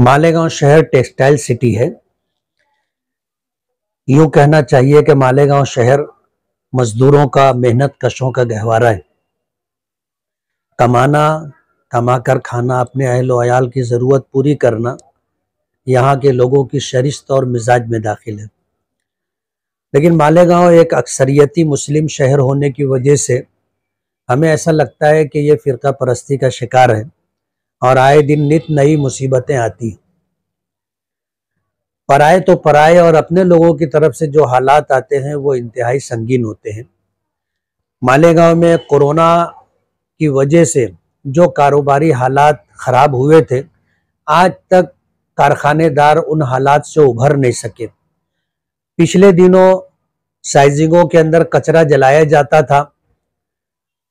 मालेगांव शहर textile city है। यूं कहना चाहिए कि मालेगांव शहर मजदूरों का, मेहनत कशों का गहवारा है। कमाना, कमाकर खाना, अपने अहल व अयाल की ज़रूरत पूरी करना यहाँ के लोगों की शरिश्त और मिजाज में दाखिल है। लेकिन मालेगांव एक अक्सरियती मुस्लिम शहर होने की वजह से हमें ऐसा लगता है कि ये फ़िरका परस्ती का शिकार है और आए दिन नित नई मुसीबतें आती हैं। पराए तो पराए और अपने लोगों की तरफ से जो हालात आते हैं वो इंतहाई संगीन होते हैं। मालेगांव में कोरोना की वजह से जो कारोबारी हालात ख़राब हुए थे, आज तक कारखानेदार उन हालात से उभर नहीं सके। पिछले दिनों साइजिंगों के अंदर कचरा जलाया जाता था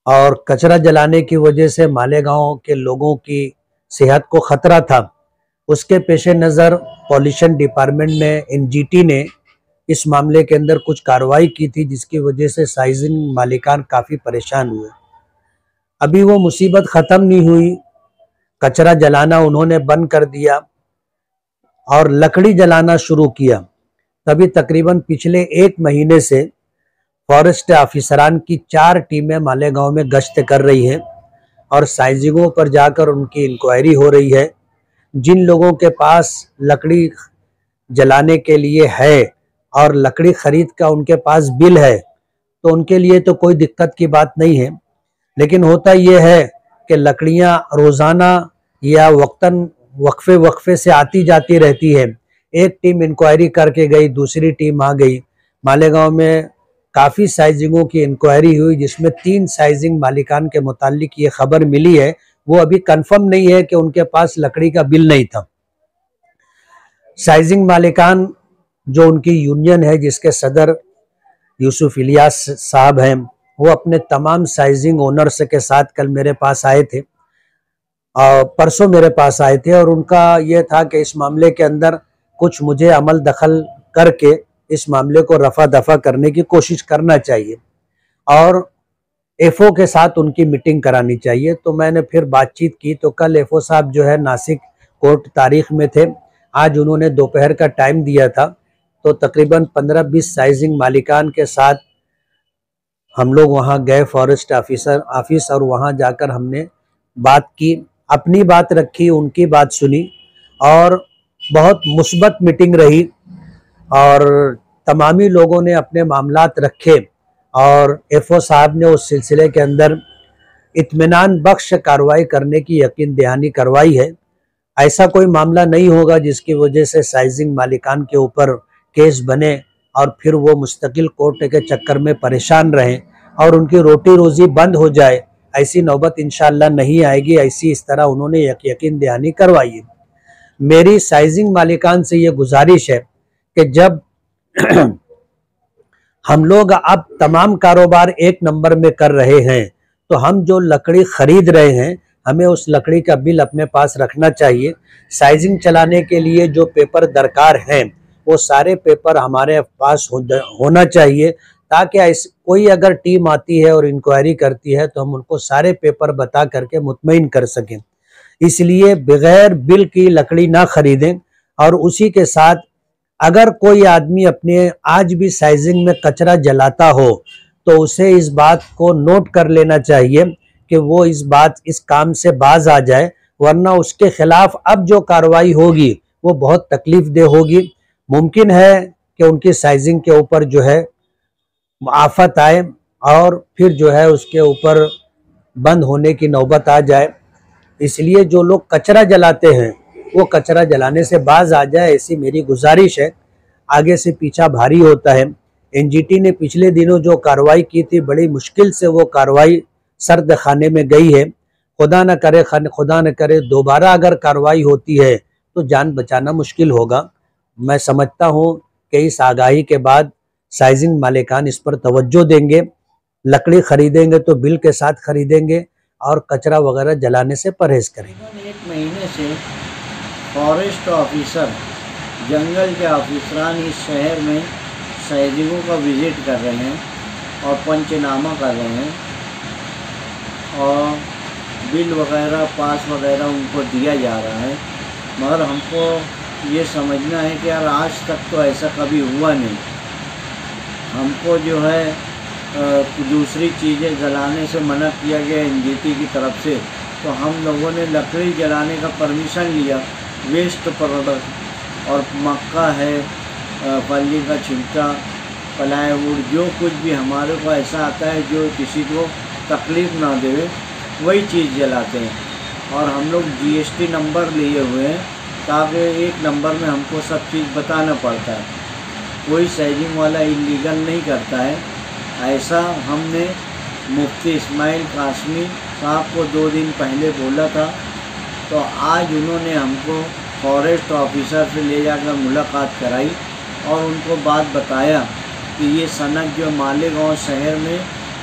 और कचरा जलाने की वजह से मालेगांव के लोगों की सेहत को ख़तरा था। उसके पेश नज़र पॉल्यूशन डिपार्टमेंट ने, एनजीटी ने इस मामले के अंदर कुछ कार्रवाई की थी, जिसकी वजह से साइजिंग मालिकान काफ़ी परेशान हुए। अभी वो मुसीबत ख़त्म नहीं हुई, कचरा जलाना उन्होंने बंद कर दिया और लकड़ी जलाना शुरू किया। तभी तकरीबन पिछले 1 महीने से फॉरेस्ट ऑफिसरान की 4 टीमें मालेगांव में गश्त कर रही हैं और साइजिंगों पर जाकर उनकी इंक्वायरी हो रही है। जिन लोगों के पास लकड़ी जलाने के लिए है और लकड़ी खरीद का उनके पास बिल है, तो उनके लिए तो कोई दिक्कत की बात नहीं है। लेकिन होता यह है कि लकड़ियां रोज़ाना या वक्तन वक्फे से आती जाती रहती है। एक टीम इंक्वायरी करके गई, दूसरी टीम आ गई। मालेगांव में काफ़ी साइजिंगों की इंक्वायरी हुई, जिसमें 3 साइजिंग मालिकान के मुतालिक ये खबर मिली है। वो अभी कंफर्म नहीं है कि उनके पास लकड़ी का बिल नहीं था। साइजिंग मालिकान जो उनकी यूनियन है, जिसके सदर यूसुफ इलियास साहब हैं, वो अपने तमाम साइजिंग ओनर्स के साथ कल मेरे पास आए थे और परसों मेरे पास आए थे, और उनका ये था कि इस मामले के अंदर कुछ मुझे अमल दखल करके इस मामले को रफा दफा करने की कोशिश करना चाहिए और एफओ के साथ उनकी मीटिंग करानी चाहिए। तो मैंने फिर बातचीत की तो कल एफओ साहब जो है नासिक कोर्ट तारीख में थे। आज उन्होंने दोपहर का टाइम दिया था, तो तकरीबन 15-20 साइजिंग मालिकान के साथ हम लोग वहाँ गए फॉरेस्ट ऑफिस और वहाँ जाकर हमने बात की, अपनी बात रखी, उनकी बात सुनी और बहुत मुस्बत मीटिंग रही और तमामी लोगों ने अपने मामलात रखे और एफओ साहब ने उस सिलसिले के अंदर इत्मीनान बख्श कार्रवाई करने की यकीन दहानी करवाई है। ऐसा कोई मामला नहीं होगा जिसकी वजह से साइजिंग मालिकान के ऊपर केस बने और फिर वो मुस्तकिल कोर्ट के चक्कर में परेशान रहें और उनकी रोटी रोज़ी बंद हो जाए। ऐसी नौबत इंशाअल्लाह नहीं आएगी। ऐसी इस तरह उन्होंने यकीन दहानी करवाई है। मेरी साइजिंग मालिकान से ये गुजारिश है कि जब हम लोग अब तमाम कारोबार एक नंबर में कर रहे हैं, तो हम जो लकड़ी खरीद रहे हैं, हमें उस लकड़ी का बिल अपने पास रखना चाहिए। साइजिंग चलाने के लिए जो पेपर दरकार हैं, वो सारे पेपर हमारे पास होना चाहिए, ताकि कोई अगर टीम आती है और इंक्वायरी करती है तो हम उनको सारे पेपर बता करके मुतमईन कर सकें। इसलिए बगैर बिल की लकड़ी ना खरीदें। और उसी के साथ अगर कोई आदमी अपने आज भी साइजिंग में कचरा जलाता हो, तो उसे इस बात को नोट कर लेना चाहिए कि वो इस काम से बाज आ जाए, वरना उसके खिलाफ अब जो कार्रवाई होगी वो बहुत तकलीफ दे होगी। मुमकिन है कि उनकी साइजिंग के ऊपर जो है आफत आए और फिर जो है उसके ऊपर बंद होने की नौबत आ जाए। इसलिए जो लोग कचरा जलाते हैं वो कचरा जलाने से बाज आ जाए, ऐसी मेरी गुजारिश है। आगे से पीछा भारी होता है। एनजीटी ने पिछले दिनों जो कार्रवाई की थी, बड़ी मुश्किल से वो कार्रवाई सर्द खाने में गई है। खुदा न करे दोबारा अगर कार्रवाई होती है तो जान बचाना मुश्किल होगा। मैं समझता हूँ कि इस आगाही के बाद साइजिंग मालिकान इस पर तवज्जो देंगे। लकड़ी खरीदेंगे तो बिल के साथ खरीदेंगे और कचरा वगैरह जलाने से परहेज करेंगे। 1 महीने से फॉरेस्ट ऑफिसर, जंगल के ऑफिसरान इस शहर में साइजिंगों का विज़िट कर रहे हैं और पंचनामा कर रहे हैं और बिल वगैरह पास वगैरह उनको दिया जा रहा है। मगर हमको ये समझना है कि यार आज तक तो ऐसा कभी हुआ नहीं। हमको जो है दूसरी चीज़ें जलाने से मना किया गया एनजीटी की तरफ से, तो हम लोगों ने लकड़ी जलाने का परमिशन लिया। वेस्ट प्रोडक्ट और मक्का है, फली का छिलका, प्लाईवुड, जो कुछ भी हमारे को ऐसा आता है जो किसी को तकलीफ़ ना देवे, वही चीज़ जलाते हैं। और हम लोग जीएसटी नंबर लिए हुए हैं ताकि एक नंबर में हमको सब चीज़ बताना पड़ता है। कोई सैजिंग वाला इलीगल नहीं करता है। ऐसा हमने मुफ्ती इस्माइल कासमी साहब को 2 दिन पहले बोला था, तो आज उन्होंने हमको फॉरेस्ट ऑफिसर से ले जाकर मुलाकात कराई और उनको बात बताया कि ये सनत जो मालेगांव शहर में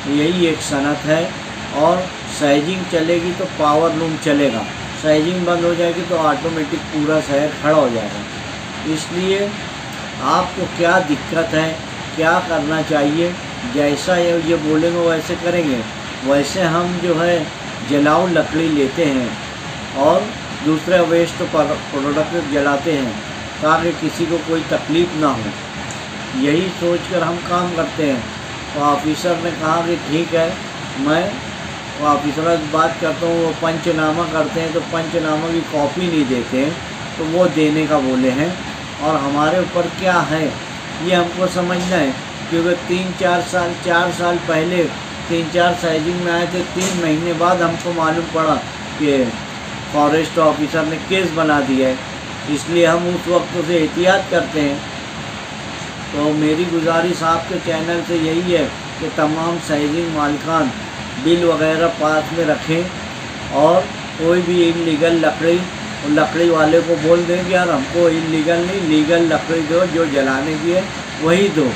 यही एक सनत है, और सैजिंग चलेगी तो पावर लूम चलेगा, सैजिंग बंद हो जाएगी तो ऑटोमेटिक पूरा शहर खड़ा हो जाएगा। इसलिए आपको क्या दिक्कत है, क्या करना चाहिए, जैसा ये बोलेंगे वैसे करेंगे। वैसे हम जो है जलाऊ लकड़ी लेते हैं और दूसरे वेस्ट प्रोडक्ट जलाते हैं ताकि किसी को कोई तकलीफ़ ना हो। यही सोचकर हम काम करते हैं। तो ऑफिसर ने कहा कि ठीक है, मैं ऑफिसर से बात करता हूँ। वो पंचनामा करते हैं तो पंचनामा की कॉपी नहीं देते हैं, तो वो देने का बोले हैं। और हमारे ऊपर क्या है ये हमको समझना है, क्योंकि 4 साल पहले 3-4 सैजिंग में आए थे। 3 महीने बाद हमको मालूम पड़ा कि फॉरेस्ट ऑफिसर ने केस बना दिया है, इसलिए हम उस वक्त से एहतियात करते हैं। तो मेरी गुजारिश आपके चैनल से यही है कि तमाम सैजिंग मालिकान बिल वगैरह पास में रखें और कोई भी इलीगल लकड़ी वाले को बोल दें कि यार हमको इलीगल नहीं, लीगल लकड़ी दो, जो जलाने की है वही दो।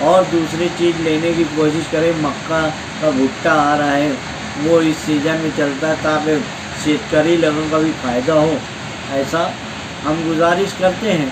और दूसरी चीज़ लेने की कोशिश करें। मक्का का भुट्टा आ रहा है, वो इस सीज़न में चलता है ताकि शेतकारी लोगों का भी फ़ायदा हो, ऐसा हम गुजारिश करते हैं।